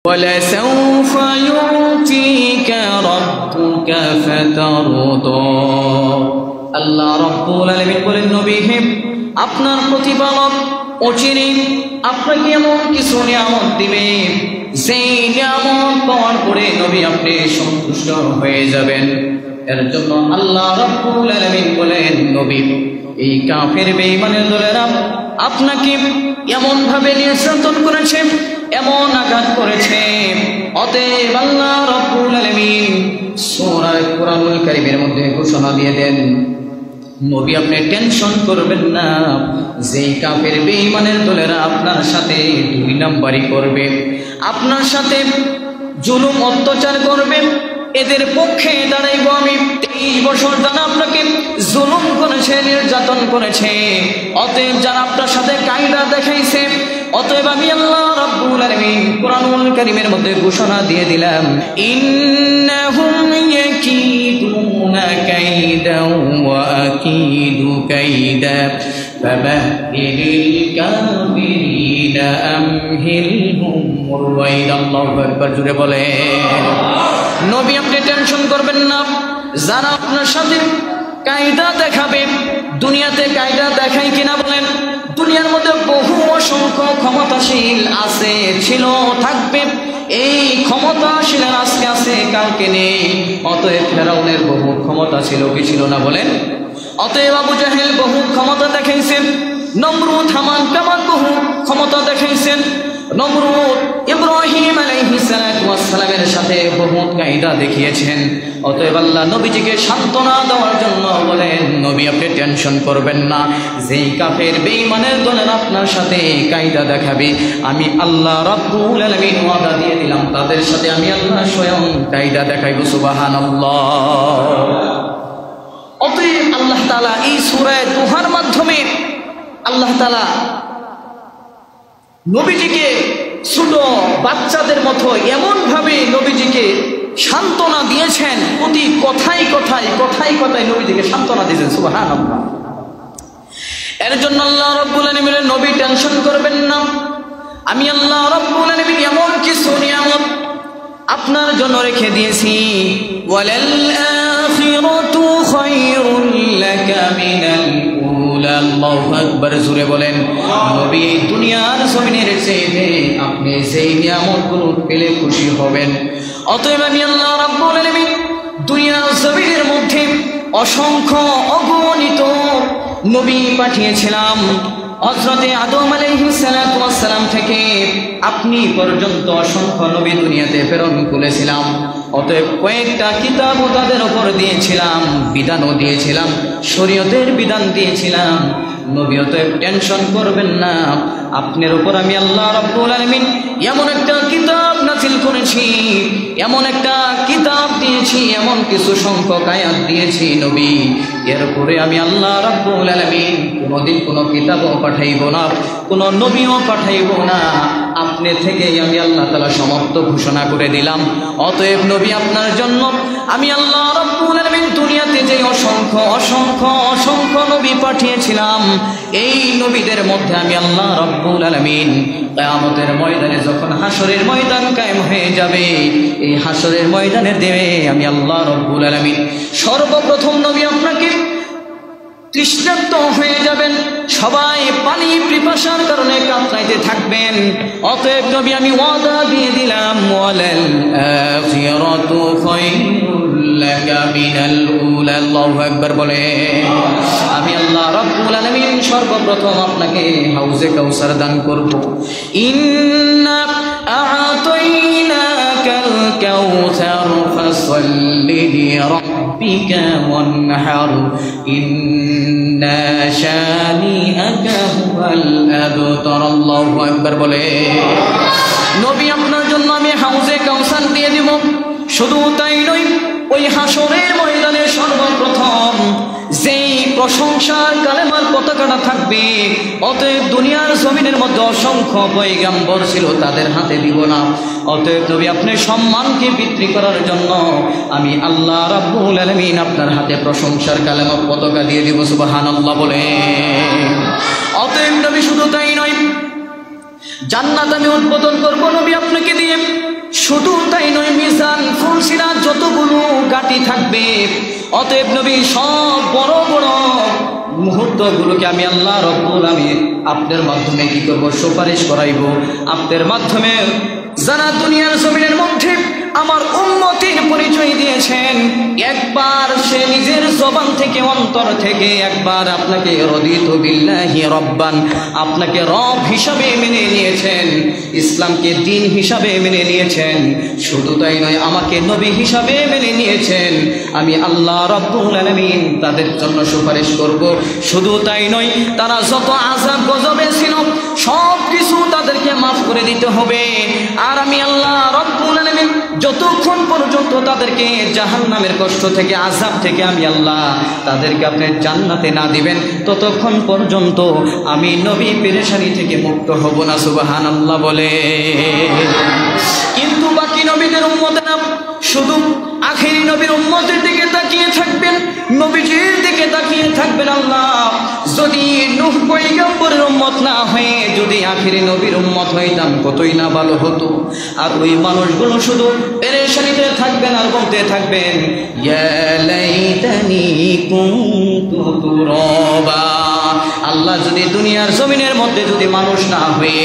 وَلَسَوْفَ يُعْطِيكَ رَبُّكَ فَتَرْضَى। আল্লাহ রাব্বুল আলামিন বলেন, নবী হে, আপনার প্রতিপালক অচিরে আপনাকে এমন কিছু নিয়ামত দিবে, যেই নিয়ামত পাওয়ার পরে নবী আপনি সন্তুষ্ট হয়ে যাবেন। এর জন্য আল্লাহ রাব্বুল আলামিন বলেন, নবী, এই কাফের বেঈমানের দলেরা আপনাকে এমন ভাবে নির্যাতন করেছে, এমন আঘাত করেছে, অতএব আল্লাহ রাব্বুল আলামিন সূরা কুরআনুল কারীমের মধ্যে ঘোষণা দিয়ে দেন, নবী আপনি টেনশন করবেন না, যেই কাফের বেঈমানের দলেরা আপনার সাথে দুই নাম্বারি করবে, আপনার সাথে জুলুম অত্যাচার করবে, এদের পক্ষে দাঁড়াইব আমি। 23 বছর যারা আপনাকে জুলুম করেছে, নির্যাতন করেছে, অতএব যারা আপনার সাথে কায়দা দেখাইছে, অতএব আমি আল্লাহ রাব্বুল আলামিন কুরআনুল কারীমের মধ্যে ঘোষণা দিয়ে দিলাম, ইন্নাহুম ইয়াকিদুনা কাইদাও ওয়া আকিদু কাইদা ফামাহিলিল কাফিরিনা আমহিলহুম রুওয়াইদা। আল্লাহু আকবার, জোরে বলেন। নবী আপনি টেনশন করবেন না, যারা আপনার সাথে কায়দা দেখাবে, দুনিয়াতে কায়দা দেখাই কিনা বলেন? দুনিয়ার মধ্যে বহু অসংখ্য ক্ষমতাশীল আছে, ছিল, থাকবে। এই ক্ষমতাশীল আজকে আছে, কালকে নেই। অতএব ফেরাউনের বহু ক্ষমতা ছিল, কি ছিল না বলেন? অতএব আবু জাহেল বহু ক্ষমতা দেখাইছেন, নমরুদ হামান কামান বহু ক্ষমতা দেখাইছেন, নমরুদ ইব্রাহিম আলাইহিস সালাতু ওয়াস সালামের সাথে বহু কায়দা দেখিয়েছেন। অতএব আল্লাহ নবীজিকে সান্ত্বনা দেওয়ার জন্য বলেন, নবী আপনি টেনশন করবেন না, যেই কাফের বেঈমানের দলের আপনার সাথে কায়দা দেখাবে, আমি আল্লাহ রাব্বুল আলামিন ওয়াদা দিয়ে দিলাম, তাদের সাথে আমি আল্লাহ স্বয়ং কায়দা দেখাইব। সুবহানাল্লাহ। অতএব আল্লাহ তাআলা এই সূরা দুহার মাধ্যমে আল্লাহ তাআলা নবীজিকে ছোট বাচ্চাদের মতো এমন ভাবে নবীজিকে সান্ত্বনা দিয়েছেন, প্রতি কথায় কথায় নবীজিকে সান্ত্বনা দিয়েছেন। সুবহানাল্লাহ। এর জন্য আল্লাহ রাব্বুল আলামিন নবী টেনশন করবেন না, আমি আল্লাহ রাব্বুল আলামিন এমন কিছু নিয়ামত আপনার জন্য রেখে দিয়েছি। ওয়ালাল আখিরাতু খায়রুল লাকা মিনাল উলা। আল্লাহু আকবার, জোরে বলেন। নবী এই দুনিয়ার জমিনের চেয়ে আপনি যেই নিয়ামতগুলো পেলে খুশি হবেন। অতএব আমি আল্লাহ রাব্বুল আলামিন দুনিয়ার জমিনের মধ্যে অসংখ্য অগণিত নবী পাঠিয়েছিলাম। হযরতে আদম আলাইহিস সালাতু ওয়াস সালাম থেকে আপনি পর্যন্ত অসংখ্য নবী দুনিয়াতে প্রেরণ করেছিলাম। অতএব কয়েকটা কিতাব তাদের উপর দিয়েছিলাম, বিধানও দিয়েছিলাম, শরীয়তের বিধান দিয়েছিলাম। নবী অতএব টেনশন করবেন না, আপনার উপর আমি আল্লাহ রাব্বুল আলামিন এমন একটা কিতাব নাযিল করেছি, এমন একটা কিতাব দিয়েছি, এমন কিছু সংখ্যক আয়াত দিয়েছি নবী, এর উপরে আমি আল্লাহ রাব্বুল আলামিন কোনোদিন কোনো কিতাবও পাঠাইব না, কোনো নবীও পাঠাইব না। আপনি থেকেই আমি আল্লাহ তাআলা সমাপ্ত ঘোষণা করে দিলাম। অতএব নবী আপনার জন্য আমি আল্লাহ রাব্বুল আলামিন দুনিয়াতে যে অসংখ্য অসংখ্য অসংখ্য নবী পাঠিয়েছিলাম, এই নবীদের মধ্যে আমি আল্লাহ রাব্বুল আলামিন কিয়ামতের ময়দানে যখন হাসরের ময়দান কায়েম হয়ে যাবে, এই হাসরের ময়দানের দেবে আমি আল্লাহ রাব্বুল আলামিন সর্বপ্রথম নবী আপনাকে তৃষ্ণার্ত হয়ে যাবেন, সবাই পানি পিপাসার কারণে কাতরাইতে থাকবেন। অতএব নবী আমি ওয়াদা দিয়ে দিলাম, ওয়ালাল আখিরাতু খায়রুল লাকা মিনাল উলা। আল্লাহু আকবার বলে। আমি আল্লাহ রাব্বুল আলামিন সর্বপ্রথম আপনাকে হাউজে কাউসার দান করব। ইন্না আ'তাইনাকাল কাউসার ফাসাল্লি লিরাব্বিকা ওয়ানহার ইন্না শানিআকা হুয়াল আবতার। আল্লাহু আকবার বলে। নবী আপনার জন্য আমি হাউজে কাউসার দিয়ে দিব। শুধু তাই নয়, ওই হাসরের ময়দানে সর্বপ্রথম যেই প্রশংসার কালেমার পতাকাটা থাকবে, অতএব দুনিয়ার জমিনের মধ্যে অসংখ্য পয়গম্বর ছিল, তাদের হাতে দিব না। অতএব নবী আপনি সম্মানকে বৃদ্ধি করার জন্য আমি আল্লাহ রাব্বুল আলামিন আপনার হাতে প্রশংসার কালেমার পতাকা দিয়ে দিব। সুবহানাল্লাহ বলে। অতএব নবী শুধু তাই নয়, জান্নাত আমি উদ্বোধন করব নবী আপনাকে দিয়ে। শুধু তাই নয়, মিজান ফুলসিরাত যতগুলো গাটি থাকবে, অতএব নবী সব বড় বড় মুহূর্তগুলোকে আমি আল্লাহ রব্বুল আলামিন আপনার মাধ্যমে কি করব? সুপারিশ করাইব। আপনার মাধ্যমে যারা দুনিয়ার জমিনের মধ্যে আমার উম্মতের পরিচয় দিয়েছেন, একবার সে নিজের জবান থেকে অন্তর থেকে একবার আপনাকে রাদিতু বিল্লাহি রব্বান, আপনাকে রব হিসাবে মেনে নিয়েছেন, ইসলামকে দিন হিসাবে মেনে নিয়েছেন, শুধু তাই নয় আমাকে নবী হিসাবে মেনে নিয়েছেন, আমি আল্লাহ রাব্বুল আলামিন তাদের জন্য সুপারিশ করব। শুধু তাই নয়, তারা যত আযাব গজবে ছিল সব কিছু তাদেরকে মাফ করে দিতে হবে। আর আমি আল্লাহ রাব্বুল আলামিন যতক্ষণ পর্যন্ত তাদেরকে জাহান্নামের কষ্ট থেকে, আযাব থেকে আমি আল্লাহ তাদেরকে আপনি জান্নাতে না দিবেন, ততক্ষণ পর্যন্ত আমি নবী পেরেশানি থেকে মুক্ত হব না। সুবহানাল্লাহ বলে। কিন্তু বাকি নবীদের উম্মতেরা শুধু আখেরি নবীর উম্মতের দিকে তাকিয়ে থাকবেন, নবীজির দিকে তাকিয়ে থাকবেন। আল্লাহ যদি নূহ পয়গম্বরের উম্মত না হয়ে যদি আখেরি নবীর উম্মত হইতাম কতই না ভালো হতো। আর ওই মানুষগুলো শুধু পেরেশানিতে থাকবেন আর বলতে থাকবেন, ইয়া লাইতানি কুনতু তুরাবা। আল্লাহ যদি দুনিয়ার জমিনের মধ্যে যদি মানুষ না হয়ে,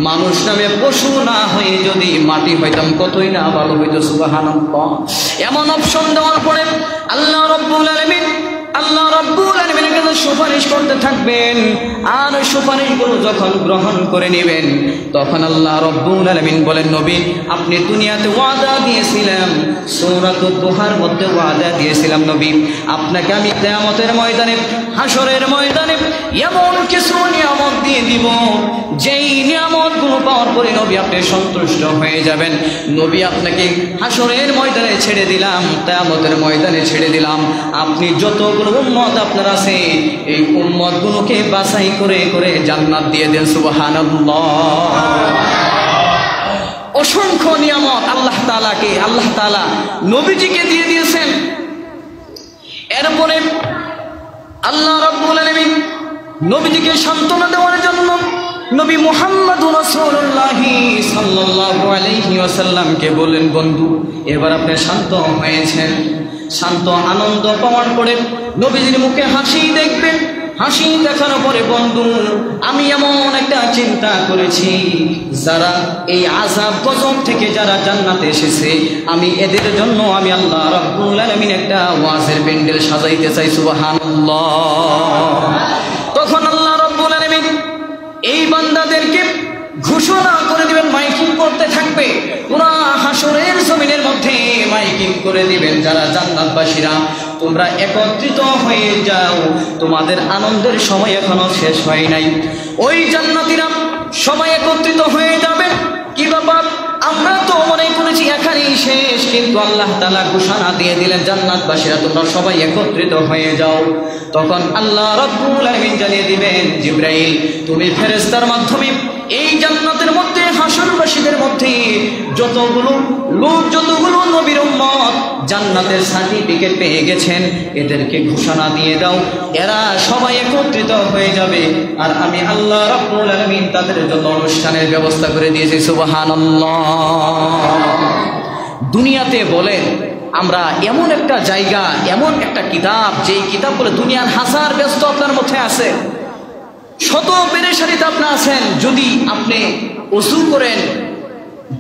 মানুষ নামে পশু না হয়ে যদি মাটি হইতাম কতই না ভালো হইতো। সুবহানাল্লাহ। এমন অপশন দেওয়ার পরে আল্লাহ রাব্বুল আলামিন আলামিনের কাছে সুপারিশ করতে থাকবেন। আর সুপারিশগুলো যখন গ্রহণ করে নেবেন, তখন আল্লাহ রাব্বুল আলামিন বলেন, নবী আপনি দুনিয়াতে ওয়াদা দিয়েছিলাম, সূরাতুদ দুহার মধ্যে ওয়াদা দিয়েছিলাম নবী আপনাকে আমি কিয়ামতের ময়দানে, হাসরের ময়দানে এমন কিছু নিয়ামত দিয়ে দিব, যেই নিয়ামতগুলো পাওয়ার পরে নবী আপনি সন্তুষ্ট হয়ে যাবেন। নবী আপনাকে হাসরের ময়দানে ছেড়ে দিলাম, কিয়ামতের ময়দানে ছেড়ে দিলাম, আপনি যতগুলো উম্মত আপনার আছে এই উম্মতগুলোকে বাছাই করে করে জান্নাত দিয়ে দেন। সুবহানাল্লাহ। অসংখ্য নিয়ামত আল্লাহ তাআলা নবীজিকে দিয়ে দিয়েছেন। এরপরে আল্লাহ রাব্বুল আলামিন নবীজিকে সান্ত্বনা দেওয়ার জন্য নবী মুহাম্মদুর রাসূলুল্লাহ সাল্লাল্লাহু আলাইহি ওয়াসাল্লামকে বললেন, বন্ধু এবার আপনি শান্ত হয়েছেন। শান্ত আনন্দ পাওয়ার পরে নবীজির মুখে হাসি দেখবেন। হাসি দেখার পরে, বন্ধু আমি এমন একটা চিন্তা করেছি, যারা এই আযাব গজব থেকে যারা জান্নাতে এসেছে, আমি এদের জন্য আমি আল্লাহ রাব্বুল আলামিন একটা ওয়াজের প্যান্ডেল সাজাইতে চাই। সুবহানাল্লাহ। তখন আল্লাহ রাব্বুল আলামিন এই বান্দাদেরকে ঘোষণা করে দিবেন, মাইকিং করতে থাকবে, পুরা হাসরের জমিনের মধ্যে মাইকিং করে দিবেন, যারা জান্নাতবাসীরা তোমরা একত্রিত হয়ে যাও, তোমাদের আনন্দের সময় এখনো শেষ হয় নাই। ওই জান্নাতীরা সবাই একত্রিত হয়ে যাবেন। কি ব্যাপার, আমরা তো মনে করেছি এখানেই শেষ, কিন্তু আল্লাহ তাআলা ঘোষণা দিয়ে দিলেন, জান্নাতবাসীরা তোমরা সবাই একত্রিত হয়ে যাও। তখন আল্লাহ রাব্বুল আলামিন জানিয়ে দিবেন, জিবরাইল তুমি ফেরেশতার মাধ্যমে এই জান্নাতের মধ্যে হাসরবাসীদের মধ্যে যতগুলো লোক, যতগুলো নবীর উম্মত জান্নাতের সার্টিফিকেট পেয়ে গেছেন, এদেরকে ঘোষণা দিয়ে দাও, এরা সবাই একত্রিত হয়ে যাবে, আর আমি আল্লাহ রাব্বুল আলামিন তাদের জন্য অনুষ্ঠানের ব্যবস্থা করে দিয়েছি। সুবহানাল্লাহ। দুনিয়াতে বলেন আমরা এমন একটা জায়গা, এমন একটা কিতাব, যেই কিতাব বলে দুনিয়ার হাজার ব্যস্ত আপনার মধ্যে আছে, শত পেরেশানিতে আপনি আছেন, যদি আপনি ওযু করেন,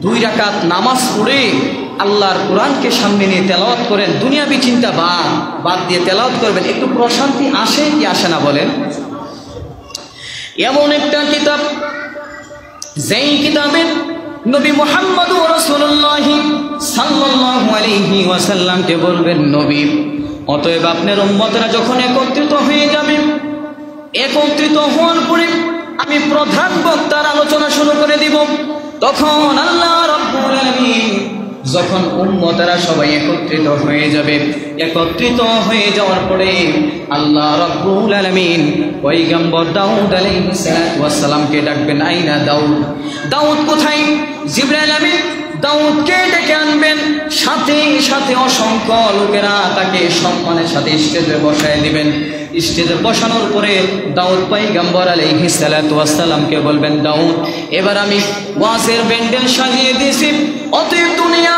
2 রাকাত নামাজ পড়ে আল্লাহর কোরআনকে সামনে নিয়ে তেলাওয়াত করেন, দুনিয়াবি চিন্তা বাদ দিয়ে তেলাওয়াত করবেন, একটু প্রশান্তি আসে কি আসে না বলেন? এমন একটা কিতাব, যেই কিতাবের নবী মুহাম্মদুর রাসূলুল্লাহ সাল্লাল্লাহু আলাইহি ওয়াসাল্লামকে বলবেন, নবী অতএব আপনার উম্মতরা যখন একত্রিত হয়ে যাবে, একত্রিত হওয়ার পরে আমি প্রধান বক্তার আলোচনা শুরু করে দিব। তখন আল্লাহ রাব্বুল আলামিন যখন উম্মতেরা সবাই একত্রিত হয়ে যাবে, একত্রিত হয়ে যাওয়ার পরে আল্লাহ রাব্বুল আলামিন পয়গম্বর দাউদ আলাইহিস সালাতু ওয়াস সালামকে ডাকবেন, আইনা দাউদ, দাউদ কোথায়? জিবরাইল আমিন দাউদকে ডেকে আনবেন, সাথে সাথে অসংখ্য লোকেরা তাকে সম্মানের সাথে স্টেজে বসায় দিবেন। স্টেজে বসানোর পরে দাউদ পয়গম্বর আলাইহিস সালাতু ওয়াস সালামকে বলবেন, দাউদ এবার আমি ওয়াজের প্যান্ডেল সাজিয়ে দিয়েছি, অতএব দুনিয়া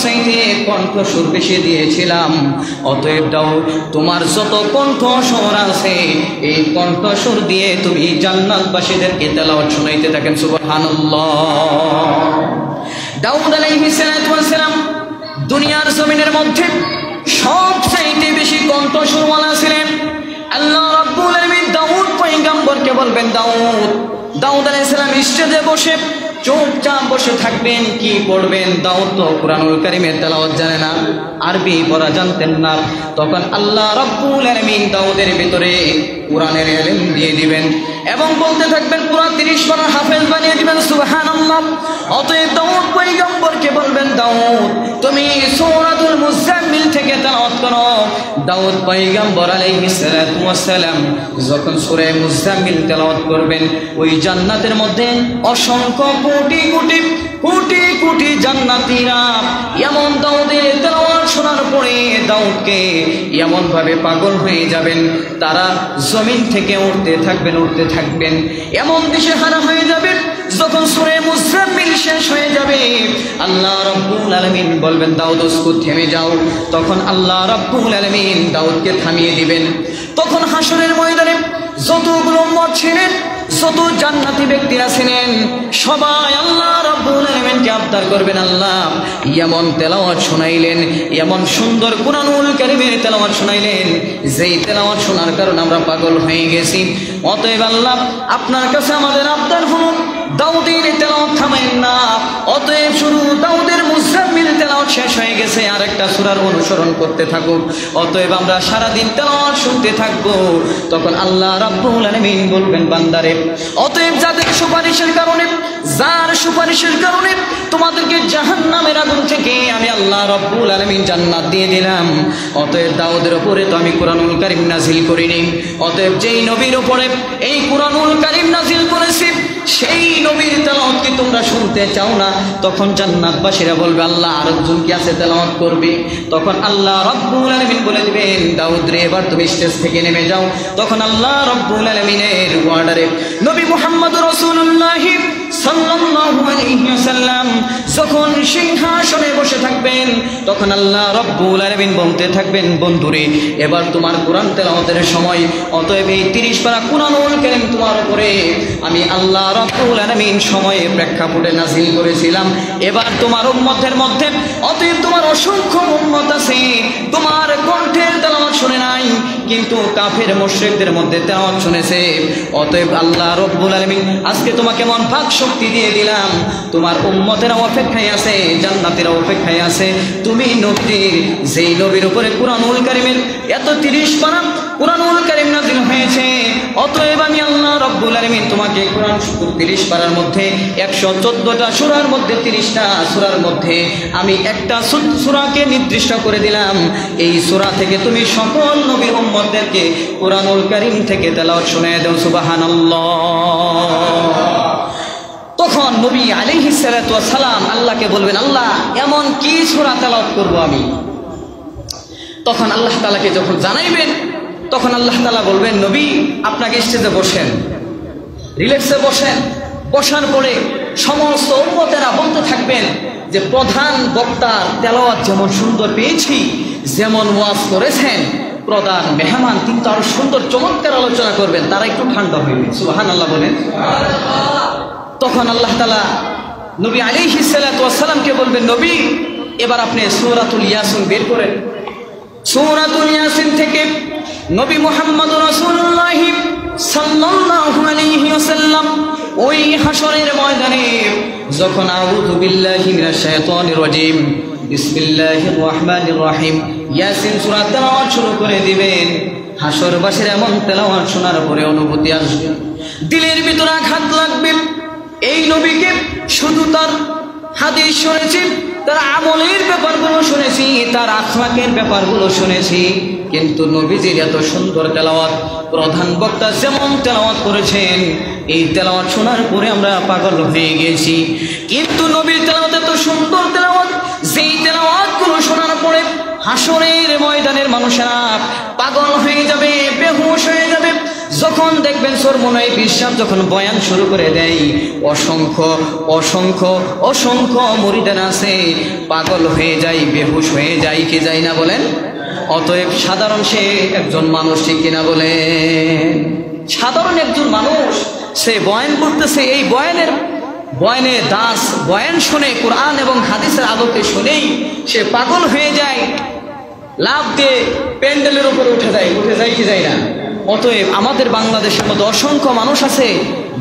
চাইতে কণ্ঠস্বর বেশি দিয়েছিলাম। অতএব দাউদ, তোমার যত কণ্ঠস্বর আছে এই কণ্ঠস্বর দিয়ে তুমি জান্নাতবাসীদেরকে তেলাওয়াত শোনাইতে থাকেন। সুবহানাল্লাহ। দাউদ আলাইহিস সালাতু ওয়াস সালাম দুনিয়ার জমিনের মধ্যে সবচাইতে বেশি কণ্ঠস্বরওয়ালা ছিলেন। আল্লাহ রাব্বুল আলামিন দাউদ পয়গম্বরকে বলবেন, দাউদ আলাইহিস সালাম স্টেজে বসে চুপচাপ বসে থাকবেন, কি পড়বেন? দাউদ তো কুরআনুল কারীমের তেলাওয়াত জানে না, আরবি পড়া জানতেন না। তখন আল্লাহ রাব্বুল আলামিন দাউদের ভিতরে কুরআনের ইলম দিয়ে দিবেন এবং বলতে থাকবেন, পুরা 30 পারা হাফেজ বানিয়ে দিবেন। সুবহানাল্লাহ। অতএব দাউদ পয়গম্বরকে বলবেন, দাউদ তুমি সূরাতুল মুজাম্মিল থেকে তেলাওয়াত করো। দাউদ পয়গম্বর আলাইহিস সালাতু ওয়াস সালাম যখন সূরা মুজাম্মিল তেলাওয়াত করবেন, ওই জান্নাতের মধ্যে অসংখ্য কোটি কোটি কোটি কোটি জান্নাতীরা এমন দাউদের তেলাওয়াত শোনার পরে দাউদকে এমন ভাবে পাগল হয়ে যাবেন, তারা জমিন থেকে উঠতে থাকবেন, এমন দিশেহারা হয়ে যাবেন। যখন সূরা মুজাম্মিল শেষ হয়ে যাবে, আল্লাহ রাব্বুল আলামিন বলবেন, দাউদ উসকুত, থেমে যাও। তখন আল্লাহ রাব্বুল আলামিন দাউদকে থামিয়ে দিবেন। তখন হাসরের ময়দানে যতগুলো উম্মত ছিলেন, যত জান্নাতি ব্যক্তিরা ছিলেন, সবাই আল্লাহ রাব্বুল আলামিনকে আবদার করবেন, আল্লাহ এমন তেলাওয়াত শোনাইলেন, এমন সুন্দর কুরআনুল কারীমের তেলাওয়াত শোনাইলেন, যেই তেলাওয়াত শোনার কারণে আমরা পাগল হয়ে গেছি। অতএব আল্লাহ আপনার কাছে আমাদের আবদার হলো, দাউদের তেলাওয়াত থামাইন না। অতএব শুরু দাউদের মুজাম্মিল তেলাওয়াত শেষ হয়ে গেছে, আরেকটা সূরার অনুসরণ করতে থাকুক। অতএব আমরা সারাদিন তেলাওয়াত শুনতে থাকবো। তখন আল্লাহ রাব্বুল আলামিন বলবেন, বান্দারে, অতএব যার সুপারিশের কারণে তোমাদেরকে জাহান্নামের আগুন থেকে আমি আল্লাহ রাব্বুল আলামিন জান্নাত দিয়ে দিলাম, অতএব দাউদের উপরে তো আমি কুরআনুল কারীম নাজিল করিনি। অতএব যেই নবীর উপরে এই কুরআনুল কারীম নাজিল করেছি, সেই নবীর তেলাওয়াত কি তোমরা শুনতে চাও না? তখন জান্নাতবাসীরা বলবে, আল্লাহ আরেকজন কি আছে তেলাওয়াত করবে? তখন আল্লাহ রাব্বুল আলামিন বলে দিবেন, দাউদ রে, এবার তুমি স্টেজ থেকে নেমে যাও। তখন আল্লাহ রাব্বুল আলামিনের অর্ডারে নবী মুহাম্মদুর রাসূলুল্লাহ সাল্লাল্লাহু আলাইহি ওয়াসাল্লাম যখন সিংহাসনে বসে থাকবেন, তখন আল্লাহ রাব্বুল আলামিন বলতে থাকবেন, বন্ধুরে, এবার তোমার কোরআন তেলাওয়াতের সময়। অতএব এই 30 পারা কুরআনুল কারীম তোমার উপরে আমি আল্লাহ রাব্বুল আলামিন সময়ে প্রেক্ষাপটে নাজিল করেছিলাম। এবার তোমার উম্মতের মধ্যে, অতএব তোমার অসংখ্য উম্মত আছে, তোমার কণ্ঠের তেলাওয়াত শুনে নাই, কিন্তু কাফের মুশরিকদের মধ্যে তেলাওয়াত শুনেছে। অতএব আল্লাহ রাব্বুল আলামিন আজকে তোমাকে মন ভাগ শক্তি দিয়ে দিলাম, তোমার উম্মতেরা অপেক্ষায় আছে, জান্নাতীরা অপেক্ষায় আছে। তুমি নবীর, যেই নবীর উপরে কুরআনুল কারীমের এত 30 পারা কুরআনুল কারীম নাজিল হয়েছে, অতএব আমি আল্লাহ রাব্বুল আলামিন তোমাকে কুরআন 30 পারার মধ্যে 114টা সূরার মধ্যে 30টা সূরার মধ্যে আমি একটা সূরাকে নির্দিষ্ট করে দিলাম। এই সূরা থেকে তুমি সকল নবীর উম্মতদেরকে কুরআনুল কারীম থেকে তেলাওয়াত শোনায় দাও। সুবহানাল্লাহ। তখন নবী আলাইহিস সালাতু ওয়াস সালাম আল্লাহকে বলবেন, আল্লাহ এমন কি সূরা তেলাওয়াত করব আমি? তখন আল্লাহ তাআলাকে যখন জানাইবেন, তখন আল্লাহ তাআলা বলবেন, নবী আপনাকে স্টেজে বসেন, রিল্যাক্সে বসেন। বসার পরে সমস্ত উম্মতেরা বলতে থাকবেন যে প্রধান বক্তার তেলাওয়াত যেমন সুন্দর পেয়েছি, যেমন ওয়াজ করেছেন, প্রধান মেহমান তিনি তো আরো সুন্দর চমৎকার আলোচনা করবেন, তারা একটু ঠান্ডা হইবে। সুবহানাল্লাহ বলেন। তখন আল্লাহ তাআলা নবী আলাইহিস সালাতু ওয়াস সালামকে বলবেন, নবী এবার আপনি সূরাতুল ইয়াসিন বের করেন। সূরাতুল ইয়াসিন থেকে নবী মুহাম্মদুর রাসূলুল্লাহ সাল্লাল্লাহু আলাইহি ওয়াসাল্লাম ওই হাসরের ময়দানে যখন আউযু বিল্লাহি মিনাশ শাইতানির রাজিম বিসমিল্লাহির রহমানির রহিম ইয়াসিন সূরা তেলাওয়াত শুরু করে দিবেন, হাসরবাসীর এমন তেলাওয়াত শোনার পরে অনুভূতি আসবে, দিলের ভিতরে আঘাত লাগবে। এই নবীকে শুধু তার হাদিস শুনেছি, তার আমলের ব্যাপারগুলো শুনেছি, তার আখলাকের ব্যাপারগুলো শুনেছি, কিন্তু নবীজির এত সুন্দর তেলাওয়াত, প্রধান বক্তা যেমন তেলাওয়াত করেছেন, এই তেলাওয়াত শোনার পরে আমরা পাগল হয়ে গেছি। কিন্তু নবীর তেলাওয়াত এত সুন্দর তেলাওয়াত, যেই তেলাওয়াতগুলো শোনার পরে হাসরের ময়দানের মানুষেরা পাগল হয়ে যাবে, বেহুশ হয়ে যাবে। যখন দেখবেন সরমনাই বিশ্বাস যখন বয়ান শুরু করে দেয়, অসংখ্য অসংখ্য অসংখ্য মুরিদান আছে পাগল হয়ে যায়, বেহুশ হয়ে যায়, কি যায় না বলেন? অতএব সাধারণ সে একজন মানুষ, ঠিক কিনা বলেন? সাধারণ একজন মানুষ সে বয়ান করতেছে, এই বয়ানে দাস বয়ান শুনে, কোরআন এবং হাদিসের আলোকে শুনেই সে পাগল হয়ে যায়, লাভ দিয়ে প্যান্ডেলের উপরে উঠে যায় কি যায় না? অতএব আমাদের বাংলাদেশের মধ্যে অসংখ্য মানুষ আছে,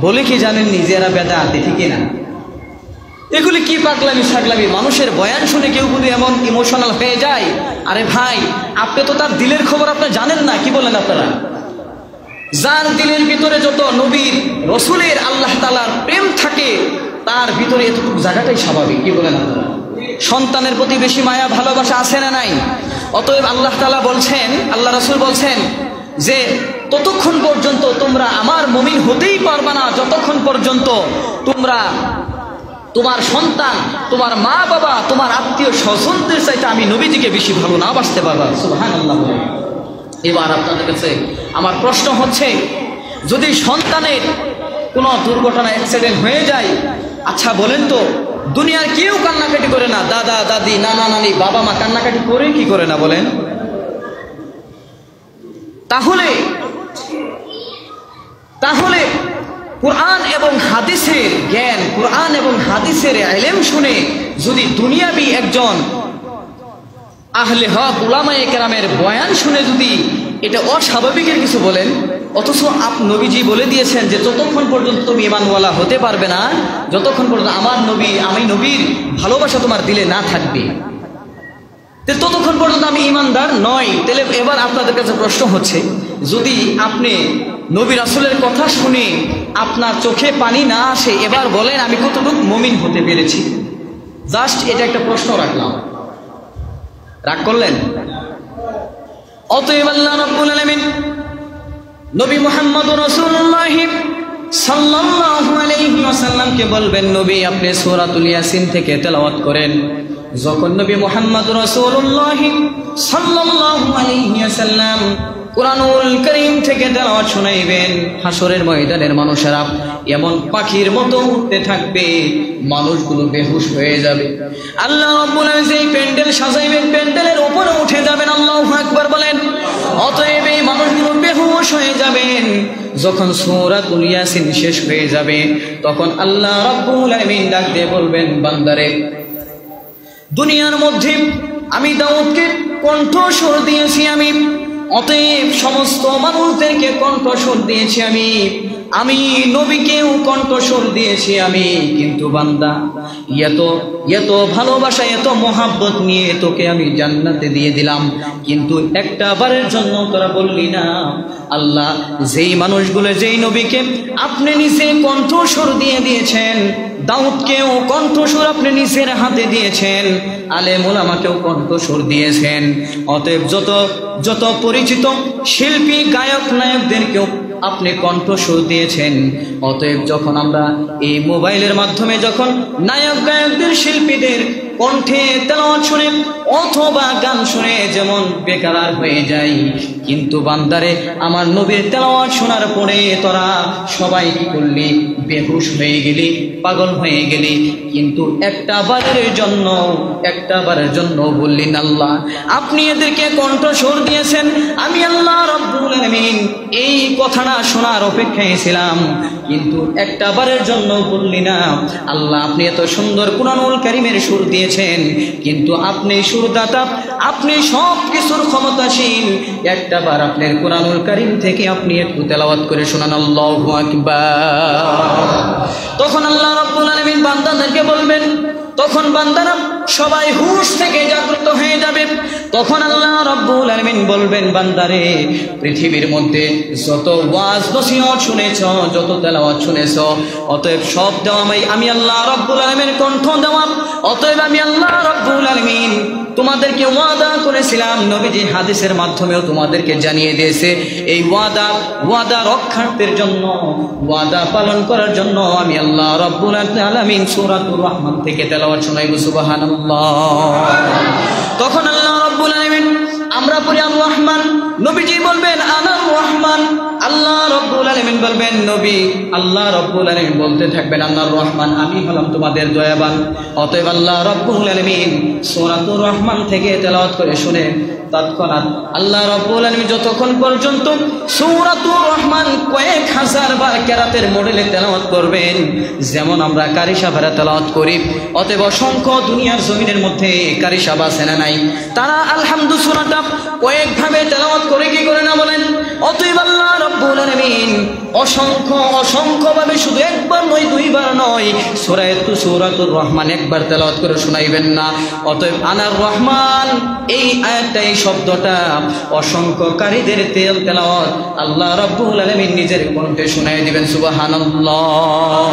বলে কি জানেন নিজেরা বেদাত, ঠিক না? এগুলি কি পাগলামি ছাগলামি? মানুষের বয়ান শুনে কেউ যদি এমন ইমোশনাল হয়ে যায়, আরে ভাই আপনি তো তার দিলের খবর আপনি জানেন না, কি বলেন আপনারা? যার দিলের ভিতরে যত নবীর রসুলের আল্লাহ তাআলার প্রেম থাকে, তার ভিতরে এতটুকু জায়গাটাই স্বাভাবিক, কি বলেন আপনারা? সন্তানের প্রতি বেশি মায়া ভালোবাসা আছে না নাই? অতএব আল্লাহ তাআলা বলছেন, আল্লাহ রাসূল বলছেন যে ততক্ষণ পর্যন্ত তোমরা আমার মুমিন হতেই পারবে না যতক্ষণ পর্যন্ত তোমরা তোমার সন্তান, তোমার মা বাবা, তোমার আত্মীয় স্বজনদের চাইতে আমি নবীজিকে বেশি ভালো না বাসতে পারবা। সুবহানাল্লাহ। এবার আপনাদের কাছে আমার প্রশ্ন হচ্ছে, যদি সন্তানের কোনো দুর্ঘটনা অ্যাক্সিডেন্ট হয়ে যায়, আচ্ছা বলেন তো দুনিয়ার কেউ কান্নাকাটি করে না? দাদা দাদি, নানা নানি, বাবা মা কান্নাকাটি করে কি করে না বলেন? তাহলে কোরআন এবং হাদিসের জ্ঞান, কোরআন এবং হাদিসের ইলম শুনে যদি দুনিয়াবি একজন আহলে হক উলামায়ে কেরামের বয়ান শুনে যদি এটা অস্বাভাবিকের কিছু বলেন, অথচ নবীজি বলে দিয়েছেন যে যতক্ষণ পর্যন্ত তুমি ঈমানওয়ালা হতে পারবে না, যতক্ষণ পর্যন্ত আমি নবীর ভালোবাসা তোমার দিলে না থাকবে, ততক্ষণ পর্যন্ত আমি ঈমানদার নই। তাহলে এবার আপনাদের কাছে প্রশ্ন হচ্ছে, যদি আপনি নবী রাসূলের কথা শুনে আপনার চোখে পানি না আসে, এবার বলেন আমি কতটুকু মুমিন হতে পেরেছি? জাস্ট এটা একটা প্রশ্ন রাখলাম, রাগ করলেন? অতএব আল্লাহ রাব্বুল আলামিন নবী মুহাম্মদুর রাসূলুল্লাহ সাল্লাল্লাহু আলাইহি ওয়াসাল্লামকে বলবেন, নবী আপনি সূরাতুল ইয়াসিন থেকে তেলাওয়াত করেন। যখন নবী মুহাম্মদুর রাসূলুল্লাহ সাল্লাল্লাহু আলাইহি ওয়াসাল্লাম কুরআনুল কারীম থেকে তেলাওয়াত শোনাইবেন, হাসরের ময়দানের মানুষেরা এমন পাখির মতো উঠতে থাকবে, মানুষগুলো বেহুশ হয়ে যাবে। আল্লাহ রাব্বুল আলামিন যেই প্যান্ডেল সাজাইবেন, প্যান্ডেলের উপরে উঠে যাবেন, আল্লাহু আকবার বলেন। অতএব এই মানুষগুলো বেহুশ হয়ে যাবেন। যখন সূরাতুল ইয়াসিন শেষ হয়ে যাবে, তখন আল্লাহ রাব্বুল আলামিন ডাক দিয়ে বলবেন, বান্দারে দুনিয়ার মধ্যে আমি দাউদকে কণ্ঠস্বর দিয়েছি, আমি অতএব সমস্ত মানুষদেরকে কণ্ঠস্বর দিয়েছি, আমি নবীকেও কণ্ঠস্বর দিয়েছি আমি, কিন্তু বান্দা এত ভালোবাসা, এত মহাব্বত নিয়ে তোকে আমি জান্নাতে দিয়ে দিলাম, কিন্তু একটা বারের জন্য তোরা বললি না আল্লাহ যেই মানুষগুলো, যেই নবীকে আপনি নিজে কণ্ঠস্বর দিয়ে দিয়েছেন, দাউদকেও কণ্ঠস্বর আপনি নিজের হাতে দিয়েছেন, আলেম ওলামাকেও কণ্ঠস্বর দিয়েছেন, অতএব যত পরিচিত শিল্পী, গায়ক, নায়কদেরকেও আপনি কণ্ঠস্বর দিয়েছেন। অতএব যখন আমরা এই মোবাইলের মাধ্যমে যখন নায়ক গায়কদের, শিল্পীদের কণ্ঠে তেলাওয়াত শুনে অথবা গান শুনে যেমন বেকার হয়ে যাই, কিন্তু বান্দারে আমার নবীর তেলাওয়াত শোনার পরে তোরা সবাই কি করলি? বেহুশ হয়ে গেলি, পাগল হয়ে গেলি, কিন্তু একটা বারের জন্য বললি না আল্লাহ আপনি এদেরকে কণ্ঠস্বর দিয়েছেন, আমি আল্লাহ রাব্বুল আলামিন এই কথাটা শোনার অপেক্ষায় ছিলাম, কিন্তু একটা বারের জন্য বললি না আল্লাহ আপনি এত সুন্দর কুরআনুল কারীমের সুর দিয়েছেন, কিন্তু আপনি সুরদাতা, আপনি সব কিছুর ক্ষমতাশীল, একটা বার আপনার কুরআনুল কারীম থেকে আপনি একটু তেলাওয়াত করে শোনান, আল্লাহু আকবার। তখন আল্লাহ রাব্বুল আলামিন বান্দাদেরকে বলবেন, তখন বান্দারা সবাই হুঁশ থেকে জাগ্রত হয়ে যাবে। তখন আল্লাহ রাব্বুল আলামিন বলবেন, বান্দারে পৃথিবীর মধ্যে যত ওয়াজ নসিহত শুনেছ, যত তেলাওয়াত শুনেছ, অতএব সব দেওয়া আমি আল্লাহ রাব্বুল আলামিনের কণ্ঠ দেওয়া। অতএব আমি আল্লাহ রাব্বুল আলামিন তোমাদেরকে ওয়াদা করেছিলাম, নবীজি হাদিসের মাধ্যমেও তোমাদেরকে জানিয়ে দিয়েছে, এই ওয়াদা রক্ষার্থের জন্য, ওয়াদা পালন করার জন্য আমি আল্লাহ রাব্বুল আলামিন সূরাতুর রহমান থেকে তেলাওয়াত শোনাইব। সুবহানাল্লাহ। তখন আল্লাহ রাব্বুল আলামিন আমরা পড়ি আর রহমান, নবীজি বলবেন আনার রহমান। রহমান। আল্লাহ রব্বুল আলামিন বলবেন নবী, আল্লাহ রব্বুল আলামিন বলতে থাকবেন আল্লাহর রহমান, আমি হলাম তোমাদের দয়াবান। অতএব আল্লাহ রব্বুল আলামিন সূরাতুর রহমান থেকে তেলাওয়াত করে শুনে তৎক্ষণাৎ আল্লাহ রব্বুল আলামিন যতক্ষণ পর্যন্ত সূরাতুর রহমান কয়েক হাজার বার কেরাতের মডেলে তেলাওয়াত করবেন, যেমন আমরা কারি সাহেবরা তেলাওয়াত করি। অতএব অসংখ্য দুনিয়ার জমিনের মধ্যে কারি সাহেব আছে না নাই? তারা আলহামদু সূরাটা কয়েকভাবে তেলাওয়াত করে কি করে না বলেন? অতএব আল্লাহ রব্বুল আলামিন অসংখ্যভাবে শুধু একবার নয়, দুইবার নয়, সূরাতুর রহমান একবার তেলাওয়াত করে শোনাইবেন না। অতএব আনার রহমান এই আয়াতটা, এই শব্দটা অসংখ্য কারীদের তেলাওয়াত আল্লাহ রাব্বুল আলামিন নিজের কণ্ঠে শোনায় দিবেন। সুবহানাল্লাহ।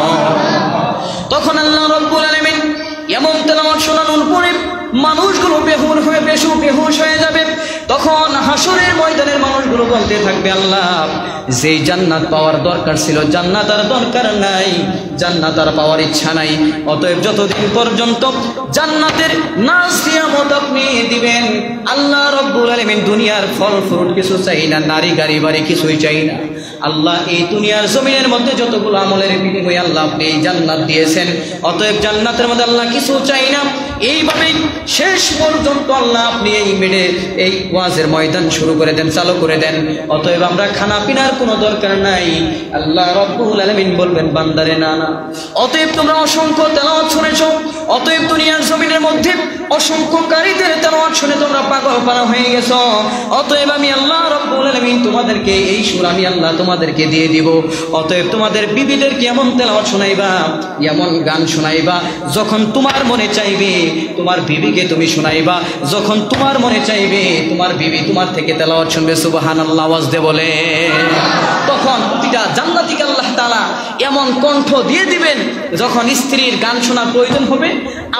তখন আল্লাহ রাব্বুল আলামিন এমন তেলাওয়াত শোনানোর পরে মানুষগুলো বেহুশ হয়ে যাবে। তখন হাসরের ময়দানের মানুষগুলো বলতে থাকবে, আল্লাহ যেই জান্নাত পাওয়ার দরকার ছিল জান্নাত আর দরকার নাই, জান্নাত আর পাওয়ার ইচ্ছা নাই। অতএব যতদিন পর্যন্ত জান্নাতের নাজ নিয়ামত আপনি দিবেন, আল্লাহ রব্বুল আলামিন দুনিয়ার ফল ফ্রুট কিছু চাই না, নারী গাড়ি বাড়ি কিছুই চাই না। আল্লাহ এই দুনিয়ার জমিনের মধ্যে যতগুলো আমলের বিনিময়ে আল্লাহ আপনি এই জান্নাত দিয়েছেন, অতএব জান্নাতের মধ্যে আল্লাহ কিছু চাই না। এইভাবেই শেষ পর্যন্ত আল্লাহ আপনি এই ওয়াজের ময়দান শুরু করে দেন, চালু করে দেন। অতএব আমরা খানা পিনার কোনো দরকার নাই। আল্লাহ রাব্বুল আলামিন বলবেন, বান্দারে না না, অতএব তোমরা অসংখ্য তেলাওয়াত শুনেছো, অতএব দুনিয়ার জমিনের মধ্যে অসংখ্য কারীদের তেলাওয়াত শুনে তোমরা পাগল পারা হয়ে গেছো। অতএব আমি আল্লাহ রাব্বুল আলামিন তোমাদেরকে এই সূরা আমি আল্লাহ তোমাদেরকে দিয়ে দিব। অতএব তোমাদের বিবিদেরকে এমন তেলাওয়াত শোনাইবা, এমন গান শোনাইবা, যখন তোমার মনে চাইবে তোমার বিবিকে তুমি শোনাইবা, যখন তোমার মনে চাইবে তোমার বিবি তোমার থেকে তেলাওয়াত শুনবে। সুবহানাল্লাহ আওয়াজ দিয়ে বলে। তখন প্রতিটা জান্নাতীকে আল্লাহ তাআলা এমন কণ্ঠ দিয়ে দিবেন, যখন স্ত্রীর গান শোনার প্রয়োজন হবে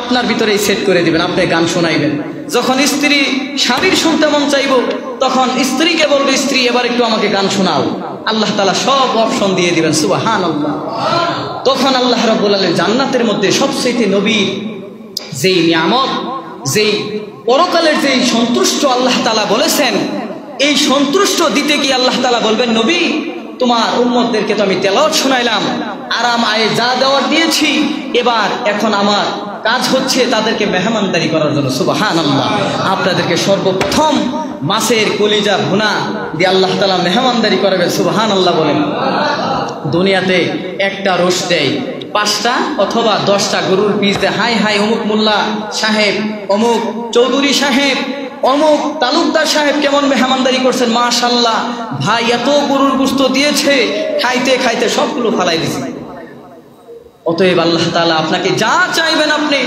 আপনার ভিতরে সেট করে দিবেন, আপনি গান শোনাইবেন। যখন স্ত্রী স্বামীর শুনতে মন চাইব, তখন স্ত্রীকে বলবে, স্ত্রী এবার একটু আমাকে গান শোনাও। আল্লাহ তাআলা সব অপশন দিয়ে দিবেন। সুবহানাল্লাহ। তখন আল্লাহ রাব্বুল আলামিন জান্নাতের মধ্যে সবচেয়ে নবীর যেই নিয়ামত, যেই পরকালের যেই সন্তুষ্ট আল্লাহ তাআলা বলেছেন, এই সন্তুষ্ট দিতে গিয়ে আল্লাহ তাআলা বলবেন, নবী তোমার উম্মতদেরকে তো আমি তেলাওয়াত শোনাইলাম, আরাম আয়ে যা দেওয়ার দিয়েছি, এখন আমার কাজ হচ্ছে তাদেরকে মেহমানদারি করার জন্য। সুবহানাল্লাহ। আপনাদেরকে সর্বপ্রথম মাছের কলিজা ভুনা দিয়ে আল্লাহ তাআলা মেহমানদারি করাবেন। সুবহানাল্লাহ বলেন। দুনিয়াতে একটা রোশ দেয় 5টা অথবা 10টা গরুর পিস দেয়। হাই হাই অমুক মোল্লা সাহেব, অমুক চৌধুরী সাহেব, অমুক তালুকদার সাহেব কেমন মেহমানদারি করছেন, মাশাআল্লাহ ভাই এত গরুর গোশত দিয়েছে, খাইতে খাইতে সবগুলো ফালাই দিয়েছে। অতএব আল্লাহ তাআলা আপনাকে যা চাইবেন, আপনি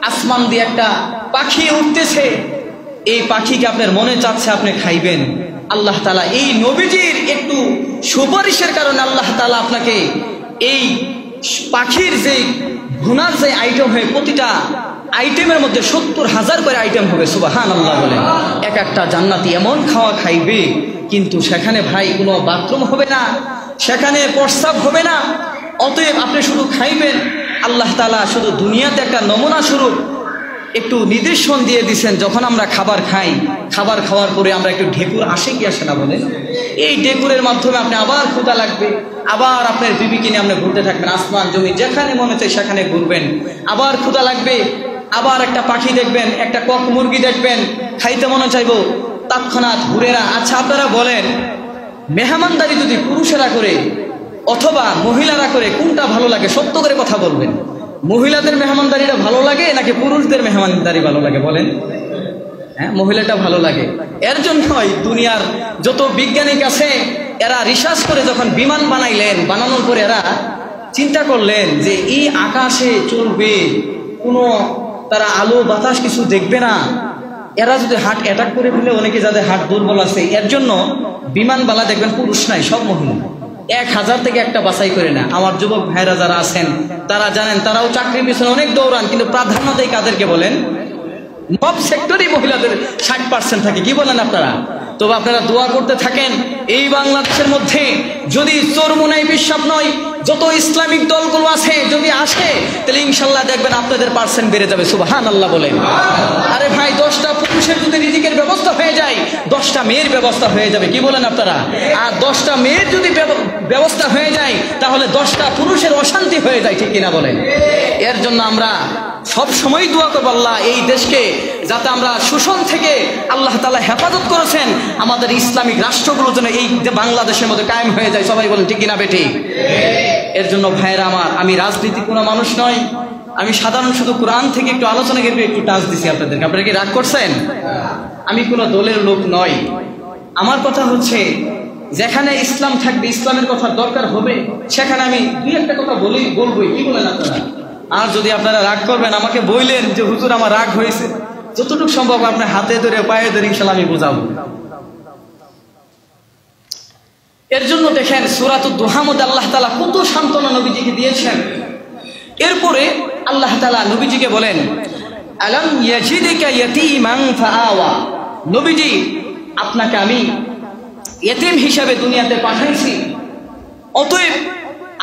আসমান দিয়ে একটা পাখি উঠতেছে, এই পাখিকে আপনার মনে চাচ্ছে আপনি খাইবেন, আল্লাহ তাআলা এই নবীজির একটু সুপারিশের কারণে আল্লাহ তাআলা আপনাকে এই পাখির যে ভুনার যে আইটেম হয়, প্রতিটা আইটেমের মধ্যে 70,000 করে আইটেম হবে। সুবহানাল্লাহ বলে। এক একটা জান্নাতি এমন খাওয়া খাইবে, কিন্তু সেখানে ভাই কোনো বাথরুম হবে না, সেখানে প্রস্রাব হবে না। অতএব আপনি শুধু খাইবেন। আল্লাহ তাআলা শুধু দুনিয়াতে একটা নমুনা স্বরূপ একটু নির্দেশন দিয়ে দিচ্ছেন, যখন আমরা খাবার খাই, খাবার খাওয়ার পরে আমরা একটু ঢেকুর আসে কি আসে না বলেন? এই ঢেকুরের মাধ্যমে আপনি আবার ক্ষুধা লাগবে, আবার আপনার বিবিকে নিয়ে আপনি ঘুরতে থাকবেন, আসমান জমি যেখানে মনে চাই সেখানে ঘুরবেন, আবার ক্ষুধা লাগবে, আবার একটা পাখি দেখবেন, একটা কক মুরগি দেখবেন, খাইতে মনে চাইবো, তৎক্ষণাৎ ঘুরেরা। আচ্ছা আপনারা বলেন, মেহমানদারি যদি পুরুষেরা করে অথবা মহিলারা করে কোনটা ভালো লাগে? সত্য করে কথা বলবেন। মহিলাদের মেহমানদারিটা ভালো লাগে নাকি পুরুষদের মেহমানদারি ভালো লাগে বলেন? হ্যাঁ, মহিলাটা ভালো লাগে। এর জন্যই দুনিয়ার যত বিজ্ঞানিক আছে এরা রিসার্চ করে যখন বিমান বানাইলেন, বানানোর পরে এরা চিন্তা করলেন যে এই আকাশে চলবে, কোনো তারা আলো বাতাস কিছু দেখবে না, এরা যদি হার্ট অ্যাটাক করে ফেলে, অনেকে যাদের হার্ট দুর্বল আছে, এর জন্য বিমানবালা দেখবেন পুরুষ নাই, সব মহিলা। 1000 থেকে একটা বাছাই করে না। আমার যুবক ভাইরা যারা আছেন তারা জানেন, তারাও চাকরির পিছনে অনেক দৌড়ান, কিন্তু প্রাধান্য দেয় কাদেরকে বলেন? সব সেক্টরই মহিলাদের 60% থাকে। কি বলেন আপনারা? তবে আপনারা দোয়া করতে থাকেন, এই বাংলাদেশের মধ্যে যদি চরমোনাই বিশ্বাস নয়, যত ইসলামিক দলগুলো আছে যদি আসে, তাহলে ইনশাল্লাহ দেখবেন আপনাদের পার্সেন্ট বেড়ে যাবে। সুবহানাল্লাহ বলেন। আরে ভাই 10টা পুরুষের যদি রিজিকের ব্যবস্থা হয়ে যায় 10টা মেয়ের ব্যবস্থা হয়ে যাবে, কি বলেন আপনারা? আর 10টা মেয়ের যদি ব্যবস্থা হয়ে যায় তাহলে 10টা পুরুষের অশান্তি হয়ে যায়, ঠিক কিনা বলেন? এর জন্য আমরা সব সময় দোয়া করব, আল্লাহ এই দেশকে যাতে আমরা শোষণ থেকে আল্লাহ তাআলা হেফাজত করেছেন, আমাদের ইসলামিক রাষ্ট্রগুলো যেন এই বাংলাদেশের মধ্যে কায়েম হয়ে যায়। সবাই বলেন ঠিক কিনা বেটি? এর জন্য ভাইয়েরা আমার, আমি রাজনীতি কোনো মানুষ নয়, আমি সাধারণ শুধু কোরআন থেকে একটু আলোচনা করবে, একটু টাচ দিছি আপনাদেরকে। আপনারা কি রাগ করছেন? আমি কোনো দলের লোক নই। আমার কথা হচ্ছে যেখানে ইসলাম থাকবে, ইসলামের কথা দরকার হবে, সেখানে আমি দুই একটা কথা বলবোই, কি বলেন আপনারা? আর যদি আপনারা রাগ করবেন আমাকে বললেন যে হুজুর আমার রাগ হয়েছে, যতটুকু সম্ভব আপনার হাতে ধরে পায়ে ধরে ইনশাআল্লাহ আমি বোঝাবো। এর জন্য দেখেন সূরাতুদ দুহা মধ্যে আল্লাহ তাআলা কত সান্ত্বনা নবীজিকে দিয়েছেন। এরপরে আল্লাহ তাআলা নবীজিকে বলেন, আলাম ইয়াজিদকা ইয়াতীমান ফাআওয়া, নবীজি আপনাকে আমি ইতিম হিসাবে দুনিয়াতে পাঠাইছি, অতএব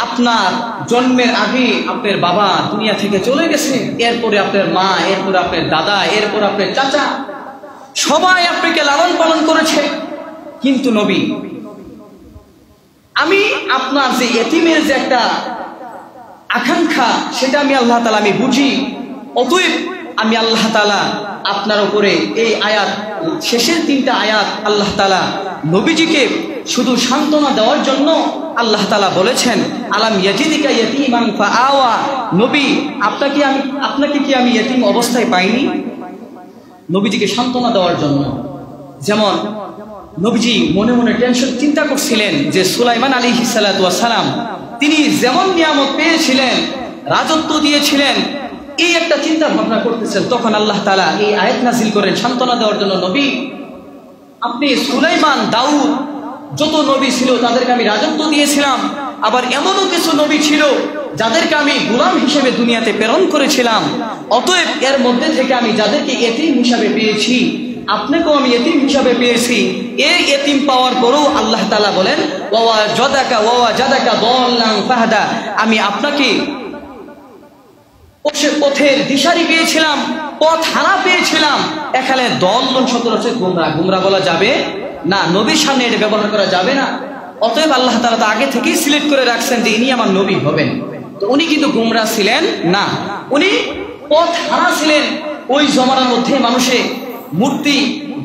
আপনার জন্মের আগে আপনার বাবা দুনিয়া থেকে চলে গেছে, এরপরে আপনার মা, এরপরে আপনার দাদা, এরপর আপনার চাচা, সবাই আপনাকে লালন পালন করেছে। কিন্তু নবী, আমি আপনার যে ইতিমের যে একটা আকাঙ্ক্ষা, সেটা আমি আল্লাহ তাআলা আমি বুঝি, অতএব আমি আল্লাহ তাআলা আপনার উপরে এই আয়াত, শেষের 3টা আয়াত আল্লাহ তাআলা নবীজিকে শুধু সান্ত্বনা দেওয়ার জন্য আল্লাহ তাআলা বলেছেন, আলাম ইয়াজিদিকা ইয়াতীমান ফাআওয়া, নবী আপনাকে কি আমি ইতিম অবস্থায় পাইনি? নবীজিকে সান্ত্বনা দেওয়ার জন্য। যেমন নবীজি মনে মনে টেনশন চিন্তা করছিলেন যে সুলাইমান আলাইহিস সালাতু ওয়াস সালাম তিনি যেমন নিয়ামত পেয়েছিলেন, রাজত্ব দিয়েছিলেন, এই একটা চিন্তা ভাবনা করতেছেন। তখন আল্লাহ তাআলা এই আয়াত নাযিল করেন সান্ত্বনা দেওয়ার জন্য, নবী আপনি সুলাইমান, দাউদ, যত নবী ছিল তাদেরকে আমি রাজত্ব দিয়েছিলাম, আবার এমনও কিছু নবী ছিল যাদেরকে আমি গোলাম হিসেবে দুনিয়াতে প্রেরণ করেছিলাম, অতএব এর মধ্যে থেকে আমি যাদেরকে ইতিম হিসাবে পেয়েছি, আপনাকেও আমি ইতিম হিসাবে পেয়েছি। এই ইতিম পাওয়ার পরেও আল্লাহ তাআলা বলেন, ওয়াজাদাকা দাল্লান ফাহাদা, আমি আপনাকে পথের দিশারি পেয়েছিলাম, পথ হারা পেয়েছিলাম। এখানে দল শব্দ হচ্ছে গুমরা বলা যাবে না, নবীর সামনে এটা ব্যবহার করা যাবে না। অতএব আল্লাহ তাআলা তো আগে থেকেই সিলেক্ট করে রাখছেন যে ইনি আমার নবী হবেন। তো উনি কিন্তু গুমরা ছিলেন না, উনি পথ হারা ছিলেন। ওই জমানার মধ্যে মানুষে মূর্তি,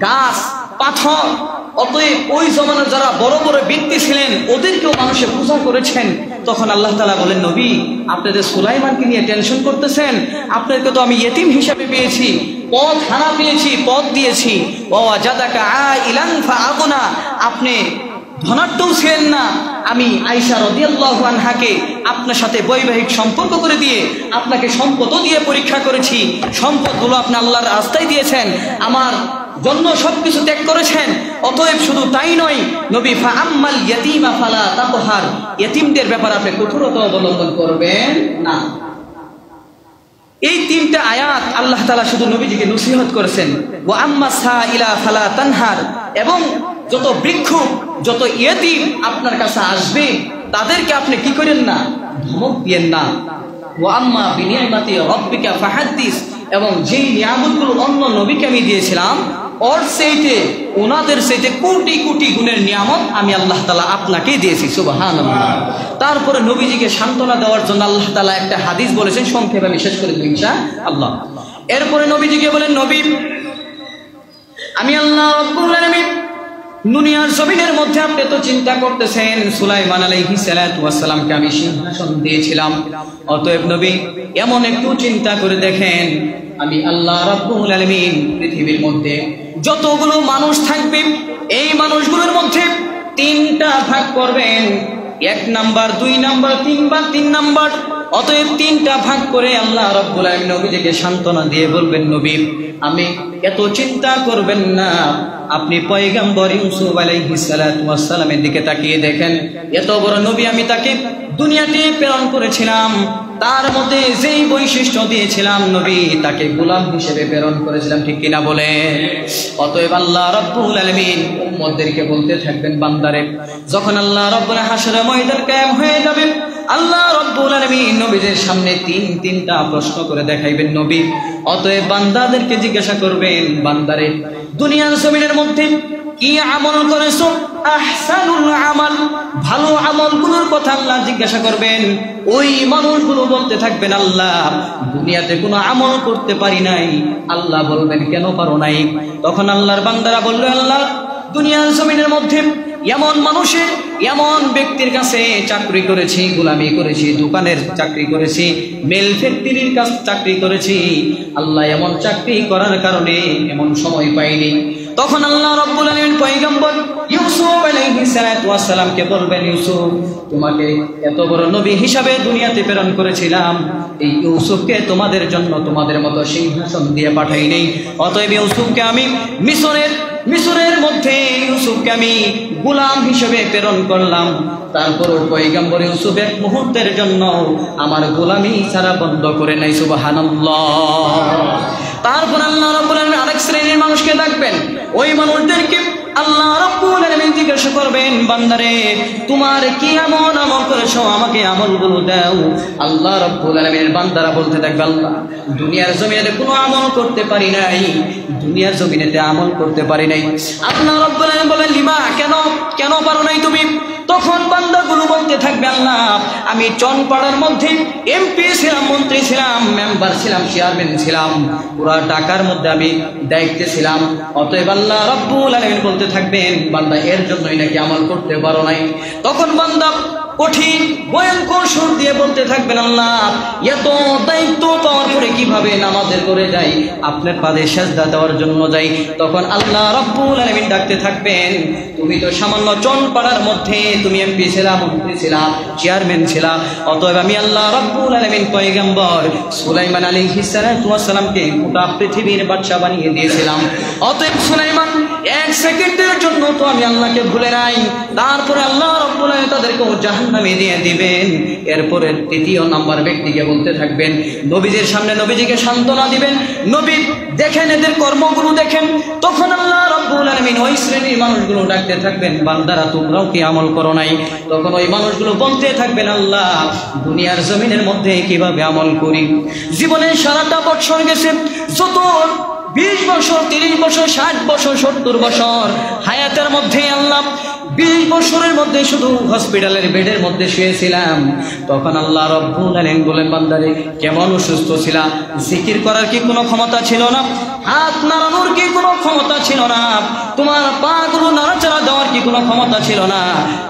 গাছ, পাথর, অতএব ওই জমানার যারা বড় বড় ব্যক্তি ছিলেন ওদেরকেও মানুষে পূজা করেছেন। তখন আল্লাহ তাআলা বলেন, নবী আপনাদের সুলাইমানকে নিয়ে টেনশন করতেছেন, আপনাকে তো আমি ইতিম হিসাবে পেয়েছি, পথ হারা পেয়েছি, পথ দিয়েছি। ওয়াজাদাকা আইলান ফাআগনা, আপনি ধনাঢ্যও ছিলেন না, আমি আয়েশা রাদিয়াল্লাহু আনহাকে আপনার সাথে বৈবাহিক সম্পর্ক করে দিয়ে আপনাকে সম্পদও দিয়ে পরীক্ষা করেছি। সম্পদগুলো আপনি আল্লাহর রাস্তায় দিয়েছেন, আমার জন্য সবকিছু ত্যাগ করেছেন। অতএব শুধু তাই নয় নবী, ফাআম্মাল ইয়াতীমা ফালা তাকহার, ইতিমদের ব্যাপারে আপনি কঠোরতা অবলম্বন করবেন না। এই 3টা আয়াত আল্লাহ তাআলা শুধু নবীজিকে নসিহত করেছেন। ওয়া আম্মা সাইলা ফালা তানহার, এবং যত বৃক্ষ, যত ইতিম আপনার কাছে আসবে তাদেরকে আপনি কি করেন না, ধমক দিয়েন না। ওয়া আম্মা বিনিয়ামাতি রাব্বিকা ফাহাদ্দিস, এবং যেই নিয়ামতগুলো অন্য নবীকে আমি দিয়েছিলাম ওর চাইতে, ওনাদের চাইতে কোটি কোটি গুণের নিয়ামত আমি আল্লাহ তাআলা আপনাকেই দিয়েছি। সুবহানাল্লাহ। তারপরে নবীজিকে সান্ত্বনা দেওয়ার জন্য আল্লাহ তাআলা একটা হাদিস বলেছেন, সংক্ষেপে আমি শেষ করে দেব ইনশাআল্লাহ। এরপরে নবীজিকে বলেন, নবী আমি আল্লাহ রাব্বুল আলামিন দুনিয়ার জমিনের মধ্যে আপনি তো চিন্তা করতেছেন সুলাইমান আলাইহিস সালাতু ওয়াস সালামকে আমি সিংহাসন দিয়েছিলাম, অতএব নবী এমন একটু চিন্তা করে দেখেন, আমি আল্লাহ রাব্বুল আলামিন পৃথিবীর মধ্যে যতগুলো মানুষ থাকবে এই মানুষগুলোর মধ্যে 3টা ভাগ করবেন, 1 নাম্বার, 2 নাম্বার, 3 নাম্বার। অতএব 3টা ভাগ করে আল্লাহ রাব্বুল আলামিন নবীকে সান্ত্বনা দিয়ে বলবেন, নবী আমি এত চিন্তা করবেন না, আপনি পয়গম্বর ইউসুফ আলাইহিস সালাতু ওয়াস সালামের দিকে তাকিয়ে দেখেন, এত বড় নবী আমি তাকে দুনিয়াতে প্রেরণ করেছিলাম, তার মধ্যে যেই বৈশিষ্ট্য দিয়েছিলাম নবী তাকে গোলাম হিসেবে প্রেরণ করেছিলাম, ঠিক কিনা বলে? অতএব আল্লাহ রাব্বুল আলামিন উম্মতদেরকে বলতে থাকবেন, বান্দারে যখন আল্লাহ রাব্বুল হাসরের ময়দান কায়েম হয়ে যাবে, আল্লাহ রাব্বুল আলামিন নবীদের সামনে তিনটা প্রশ্ন করে দেখাইবেন নবী। অতএব বান্দাদেরকে জিজ্ঞাসা করবেন, বান্দারে দুনিয়ার জমিনের মধ্যে কি আমল করেছো? আহসানুল আমাল, ভালো আমলগুলোর কথা আল্লাহ জিজ্ঞাসা করবেন। ওই মানুষগুলো বলতে থাকবেন, আল্লাহ দুনিয়াতে কোনো আমল করতে পারি নাই। আল্লাহ বলবেন, কেন পারো নাই? তখন আল্লাহর বান্দারা বলল, আল্লাহ দুনিয়ার জমিনের মধ্যে এমন মানুষের, এমন ব্যক্তির কাছে চাকরি করেছি, গোলামি করেছি, দোকানের চাকরি করেছি, মেল ফ্যাক্টরির কাছে চাকরি করেছি। আল্লাহ এমন চাকরি করার কারণে এমন সময় পাইনি। তখন আল্লাহ রাব্বুল আলামিন পয়গম্বর ইউসুফ আলাইহিস সালাতু ওয়াস সালামকে বলবেন, ইউসুফ তোমাকে এত বড় নবী হিসাবে দুনিয়াতে প্রেরণ করেছিলাম, এই ইউসুফকে তোমাদের জন্য তোমাদের মতো সিংহাসন দিয়ে পাঠাই নেই। অতএব ইউসুফকে আমি মিশরের মধ্যে ইউসুফকে আমি গোলাম হিসেবে প্রেরণ করলাম। তারপরও পয়গম্বর ইউসুফ এক মুহূর্তের জন্য আমার গোলামি ছাড়া বন্ধ করে নাই। সুবহানাল্লাহ। তারপর আল্লাহ রাব্বুল আলামিন আরেক শ্রেণীর মানুষকে ডাকবেন। ওই মানুষদেরকে আল্লাহ রাব্বুল আলামিন জিজ্ঞাসা করবেন, বান্দারে তোমার কি এমন আমল করেছো, আমাকে আমলগুলো দাও। আল্লাহ রাব্বুল আলামিনের বান্দারা বলতে থাকবে, আল্লাহ দুনিয়ার জমিনে কোনো আমল করতে পারি নাই, দুনিয়ার জমিনেতে আমল করতে পারি নাই। আল্লাহ রাব্বুল আলামিন বলেন, লিমা, কেন পারো নাই তুমি? তখন বান্দাগুলো বলতে থাকবে, আল্লাহ আমি চনপাড়ার মধ্যে এমপি ছিলাম, মন্ত্রী ছিলাম, মেম্বার ছিলাম, চেয়ারম্যান ছিলাম, পুরা ঢাকার মধ্যে আমি দায়িত্বে ছিলাম। অতএব আল্লাহ রাব্বুল আলামিন বলতে থাকবেন, বান্দা এর জন্যই নাকি আমল করতে পারো নাই। তখন বান্দা কঠিন ভয়ঙ্কর সুর দিয়ে বলতে থাকবেন, আল্লাহ এত দায়িত্ব পাওয়ার পরে কিভাবে নামাজের করে যাই, আপনার পাদে সেজদা দেওয়ার জন্য যাই। তখন আল্লাহ রাব্বুল আলামিন ডাকতে থাকবেন, তুমি তো সামান্য চনপাড়ার মধ্যে তুমি এমপি ছিলা, মন্ত্রী ছিলা, চেয়ারম্যান ছিলা। অতএব আমি আল্লাহ রাব্বুল আলামিন পয়গম্বর সুলাইমান আলাইহিস সালাতু ওয়াস সালামকে গোটা পৃথিবীর বাদশা বানিয়ে দিয়েছিলাম। অতএব সুলাইমান এক সেকেন্ডের জন্য তো আমি আল্লাহকে ভুলে নাই। তারপরে আল্লাহ রাব্বুল আলামিন তাদেরকে জাহান্নামে দিয়ে দিবেন। এরপরে তৃতীয় নাম্বার ব্যক্তিকে বলতে থাকবেন, নবীজির সামনে নবীজিকে সান্ত্বনা দিবেন, নবী দেখেন এদের কর্মগুলো দেখেন। তখন আল্লাহ রাব্বুল আলামিন ওই শ্রেণীর মানুষগুলো ডাকতে থাকবেন, বান্দারা তোমরাও কি আমল করো নাই? তখন ওই মানুষগুলো বলতে থাকবেন, আল্লাহ দুনিয়ার জমিনের মধ্যে কিভাবে আমল করি, জীবনে সারাটা বছর গেছে, যত 20 বছর, 30 বছর, 60 বছর, 70 বছর হায়াতের মধ্যে আল্লাহ 20 বছরের মধ্যে শুধু হসপিটালের বেডের মধ্যে শুয়েছিলাম। তখন আল্লাহ রাব্বুল আলামিন বলেন, বান্দারে কেমন অসুস্থ ছিলা? জিকির করার কি কোনো ক্ষমতা ছিল না? হাত নাড়ানোর কি কোনো ক্ষমতা ছিল না? তোমার পা গুলো নাড়াচাড়া দেওয়ার কি কোনো ক্ষমতা ছিল না?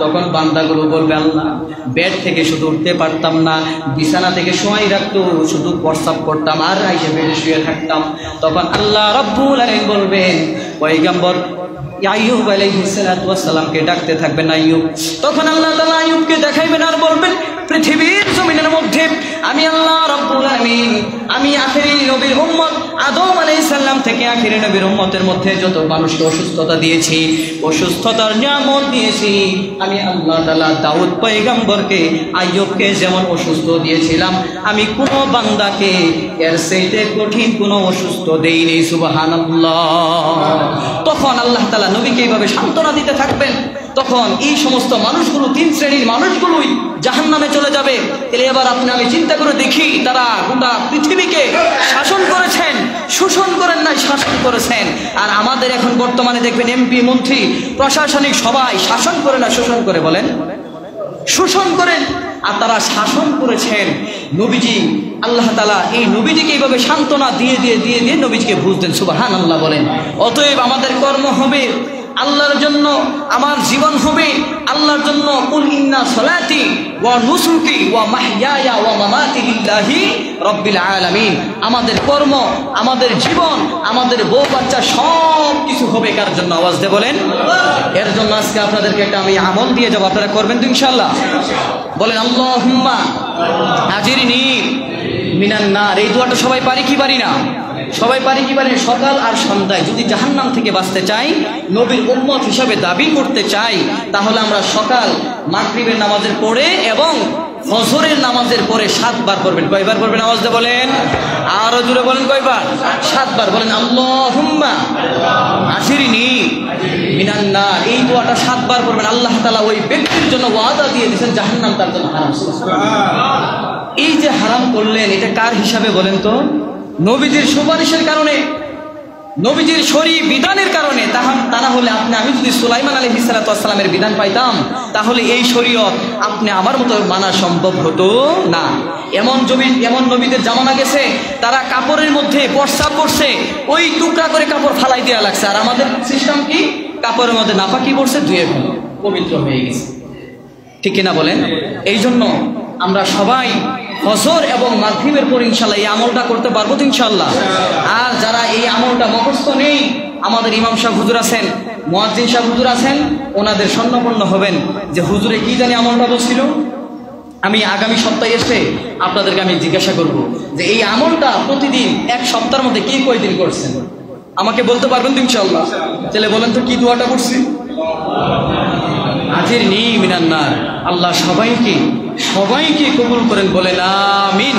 তখন বান্দাগুলো বলবে, আল্লাহ বেড থেকে শুধু উঠতে পারতাম না, বিছানা থেকে শোয়াই রাখতো, শুধু প্রস্রাব করতাম আর এসে বেডে শুয়ে থাকতাম। তখন আল্লাহ রাব্বুল আলামিন বলবেন, পয়গম্বর আইয়ুব আলাইহিস সালাতু ওয়াস সালামকে ডাকতে থাকবেন, আইয়ুব। তখন আল্লাহ তাআলা আইয়ুবকে দেখাইবেন আর বলবেন, পৃথিবীর জমিনের মধ্যে আমি আল্লাহ রাব্বুল আলামিন, আমি আখেরি নবীর উম্মত আদম আলাইহিস সালাম থেকে আখেরি নবীর উম্মতের মধ্যে যত মানুষকে অসুস্থতা দিয়েছি, অসুস্থতার নিয়ামত দিয়েছি, আমি আল্লাহ তাআলা দাউদ পয়গম্বরকে, আইয়ুবকে যেমন অসুস্থ দিয়েছিলাম, আমি কোনো বান্দাকে এর চাইতে কঠিন কোনো অসুস্থ দেইনি। সুবহানাল্লাহ। তখন আল্লাহ তাআলা নবীকে এইভাবে সান্ত্বনা দিতে থাকবেন। তখন এই সমস্ত মানুষগুলো, 3 শ্রেণীর মানুষগুলোই জাহান্নামে চলে যাবে। তাহলে এবার আপনি আমি চিন্তা করে দেখি, তারা গোটা পৃথিবীকে শাসন করেছেন, শোষণ করেন নাই, শাসন করেছেন। আর আমাদের এখন বর্তমানে দেখবেন এমপি, মন্ত্রী, প্রশাসনিক সবাই শাসন করে না শোষণ করে? বলেন, শোষণ করেন। আর তারা শাসন করেছেন। নবীজি, আল্লাহ তাআলা এই নবীজিকে এইভাবে সান্ত্বনা দিয়ে দিয়ে দিয়ে দিয়ে নবীজিকে বুঝতেন। সুবহানাল্লাহ বলেন। অতএব আমাদের কর্ম হবে আল্লাহর জন্য, আমার জীবন হবে আল্লাহর জন্য। কুল ইন্না সলাতি ওয়া নুসুকি ওয়া মাহইয়ায়া ওয়া মামাতি লিল্লাহি রাব্বিল আলামিন। আমাদের কর্ম, আমাদের জীবন, আমাদের বউ বাচ্চা সব কিছু হবে কার জন্য? আওয়াজ দিয়ে বলেন। এর জন্য আজকে আপনাদেরকে একটা আমি আমল দিয়ে যাব, আপনারা করবেন তো ইনশাআল্লাহ? বলেন, আল্লাহুম্মা আজিরনি মিনান নার। এই দোয়াটা সবাই পারি কি পারি না? সবাই পারি কি পারি? সকাল আর সন্ধ্যায় যদি জাহান্নাম থেকে বাঁচতে চাই, নবীর উম্মত হিসাবে দাবি করতে চাই, তাহলে আমরা সকাল মাগরিবের নামাজের পরে এবং ফজরের নামাজের পরে 7 বার পড়বেন। কয়বার পড়বেন আওয়াজ দিয়ে বলেন, আরো জোরে বলেন কয়বার? 7 বার বলেন। আল্লাহুম্মা আশিরিনি মিনান নার, এই দোয়াটা 7 বার পড়বেন। আল্লাহ তাআলা ওই ব্যক্তির জন্য ওয়াদা দিয়ে দিয়েছেন জাহান্নাম তার জন্য হারাম। এই যে হারাম করলেন, এটা কার হিসাবে বলেন তো? নবীজির সুপারিশের কারণে, নবীজির শরী বিধানের কারণে। তা না হলে আমি যদি সুলাইমান আলাইহিস সালাতু ওয়াস সালামের বিধান পাইতাম, তাহলে এই শরীয়ত আপনি আমার মতো মানা সম্ভব হতো না। এমন নবীদের জামানা গেছে, তারা কাপড়ের মধ্যে প্রস্রাব করছে, ওই টুকরা করে কাপড় ফালাই দেওয়া লাগছে। আর আমাদের সিস্টেম কি? কাপড়ের মধ্যে নাপাকি পড়ছে, ধুয়ে ফেলো, পবিত্র হয়ে গেছে। ঠিক কিনা বলেন? এই জন্য আমরা সবাই ফজর এবং মাগরিবের পর ইনশাআল্লাহ এই আমলটা করতে পারবো তো ইনশাআল্লাহ। আর যারা এই আমলটা মুখস্থ নেই, আমাদের ইমাম সাহেব হুজুর আছেন, মুয়াজ্জিন সাহেব হুজুর আছেন, ওনাদের স্বর্ণপন্ন হবেন যে হুজুরে কি জানি আমলটা বলছিল। আমি আগামী সপ্তাহে এসে আপনাদেরকে আমি জিজ্ঞাসা করব যে এই আমলটা প্রতিদিন এক সপ্তাহের মধ্যে কি কয়দিন করছেন, আমাকে বলতে পারবেন তো ইনশাআল্লাহ? তাহলে বলেন তো কি দোয়াটা করছি? আজিরনি মিনান নার। আল্লাহ সবাইকে কবুল করেন, বলেন আমিন।